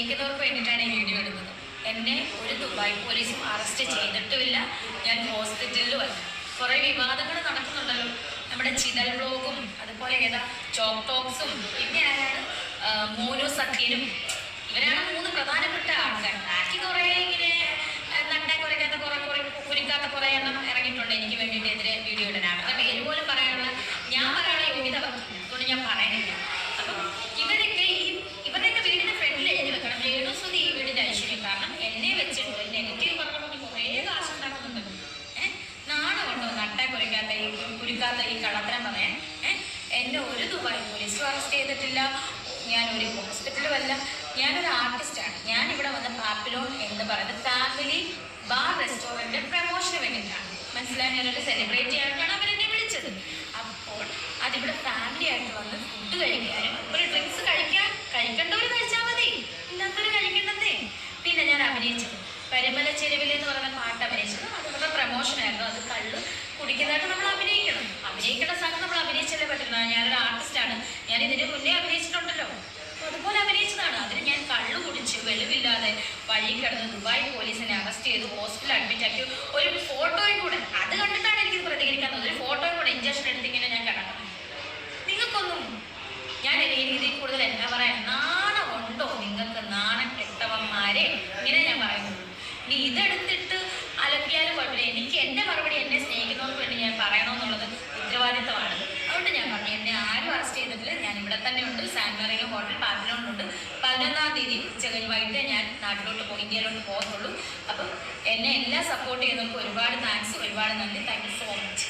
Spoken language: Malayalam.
സ്നേഹിക്കുന്നവർക്ക് വേണ്ടിയിട്ടാണ് ഈ വീഡിയോ എടുക്കുന്നത്. എന്നെ ഒരു ദുബായ് പോലീസും അറസ്റ്റ് ചെയ്തിട്ടുമില്ല. ഞാൻ ഹോസ്പിറ്റലിലുമല്ല. കുറേ വിവാദങ്ങൾ നടക്കുന്നുണ്ടല്ലോ. നമ്മുടെ ചിതൽ ബ്ലോഗും അതുപോലെ ഏതാ ചോക്ക് ടോക്സും പിന്നെ ആരാണ് മോനു സക്കീനും. ഇവരാണ് 3 പ്രധാനപ്പെട്ട ആൾക്കാർ. ബാക്കി കുറേ ഇങ്ങനെ നട്ടാൻ കുറയ്ക്കാത്ത കുറെ കുരിക്കാത്ത കുറേ എണ്ണം ഇറങ്ങിയിട്ടുണ്ട് എനിക്ക് വേണ്ടിയിട്ട് എതിരെ വീഡിയോ ഇടാനാണ്. അവരുടെ പേര് പോലും പറയാനുള്ള ഞാൻ പറയാനുള്ള യോഗ്യത അതുകൊണ്ട് ഞാൻ പറയുന്നില്ല. അപ്പം ഇവരുടെയൊക്കെ വീടിന്റെ ഫ്രണ്ടിൽ എഴുതി വെക്കണം രേണുസുതി ഈ വീടിന്റെ ഐശ്വര്യം. കാരണം എന്നെ വെച്ചിട്ട് നെഗറ്റീവ് പറഞ്ഞുകൊണ്ട് കുറേ കാശ് ഉണ്ടാക്കുന്നുണ്ടല്ലോ. നാണമുണ്ടോ നട്ടാൻ കുറയ്ക്കാത്ത ഈ കുരുക്കാത്ത ഈ കള്ളത്തരം പറയാൻ? എന്നെ ഒരു ദുബായ് പോലീസും അറസ്റ്റ് ചെയ്തിട്ടില്ല. ഞാനൊരു ഹോസ്പിറ്റലുമല്ല. ഞാനൊരു ആർട്ടിസ്റ്റാണ്. ഞാനിവിടെ വന്ന പാപ്പിലോൺ എന്ന് പറയുന്നത് ഫാമിലി ബാർ റെസ്റ്റോറൻറ്റ് പ്രമോഷന് വേണ്ടിയിട്ടാണ്. മനസ്സിലായി? ഞാനൊരു സെലിബ്രേറ്റ് ചെയ്യാനായിട്ടാണ് അവരെന്നെ വിളിച്ചത്. അപ്പോൾ അതിവിടെ ഫാമിലി ആയിട്ട് വന്ന് ഫുഡ് കഴിക്കാനും ഒരു ഡ്രിങ്ക്സ് കഴിക്കേണ്ടവർ കഴിച്ചാൽ മതി, ഇല്ലാത്തവർ കഴിക്കേണ്ടതേ. പിന്നെ ഞാൻ അഭിനയിച്ചത് പരിമല ചെരുവിൽ എന്ന് പറയുന്ന പാട്ട് അഭിനയിച്ചത് അത് നമ്മുടെ പ്രമോഷനായിരുന്നു. അത് കള്ള് കുടിക്കുന്നതായിട്ട് നമ്മൾ അഭിനയിക്കേണ്ട സാധനം നമ്മൾ അഭിനയിച്ചല്ലേ പറ്റുന്ന. ഞാനൊരു ആർട്ടിസ്റ്റാണ്. ഞാൻ ഇതിന് മുന്നേ അഭിനയിച്ചിട്ടുണ്ടല്ലോ. അതുപോലെ അഭിനയിച്ചതാണ്. അതിന് ഞാൻ കള്ളു കുടിച്ച് വെളിവില്ലാതെ വഴി കിടന്ന് ദുബായ് പോലീസിനെ അറസ്റ്റ് ചെയ്ത് ഹോസ്പിറ്റലിൽ അഡ്മിറ്റ് ആക്കി. ഒരു ഫോട്ടോയും കൂടെ അത് കണ്ടിട്ടാണ് എനിക്ക് പ്രതികരിക്കാൻ തോന്നുന്നത്. ഒരു ഫോട്ടോയും കൂടെ ഇഞ്ചക്ഷൻ എടുത്തിങ്ങനെ ഞാൻ കിടക്കണം. നിങ്ങൾക്കൊന്നും ഞാൻ ഈ രീതിയിൽ കൂടുതൽ എന്താ പറയാ നാണമുണ്ടോ നിങ്ങൾക്ക്? നാണം കെട്ടവന്മാരെ ഇങ്ങനെ ഞാൻ പറയുന്നു. ഇനി ഇതെടുത്തിട്ട് അലക്കിയാലും കുഴപ്പമില്ല. എനിക്ക് എൻ്റെ മറുപടി എന്നെ സ്നേഹിക്കുന്നവർക്ക് വേണ്ടി ഞാൻ പറയണമെന്നുള്ളത് ഉത്തരവാദിത്തമാണ്. അതുകൊണ്ട് ഞാൻ പറഞ്ഞു എന്നെ ആരും അറസ്റ്റ് ചെയ്തിട്ടില്ല. ഞാൻ ഇവിടെ തന്നെ ഉണ്ട്. സാൻമറീനോ ഹോട്ടൽ പാപ്പിലോണിലുണ്ട്. 11-ാം തീയതി ഉച്ചകഴിഞ്ഞ് വൈകിട്ട് ഞാൻ നാട്ടിലോട്ട് ഇന്ത്യയിലോട്ട് പോകുന്നുള്ളൂ. അപ്പം എന്നെ എല്ലാം സപ്പോർട്ട് ചെയ്യുന്നവർക്ക് ഒരുപാട് താങ്ക്സ്, ഒരുപാട് നന്ദി. Thank you so much.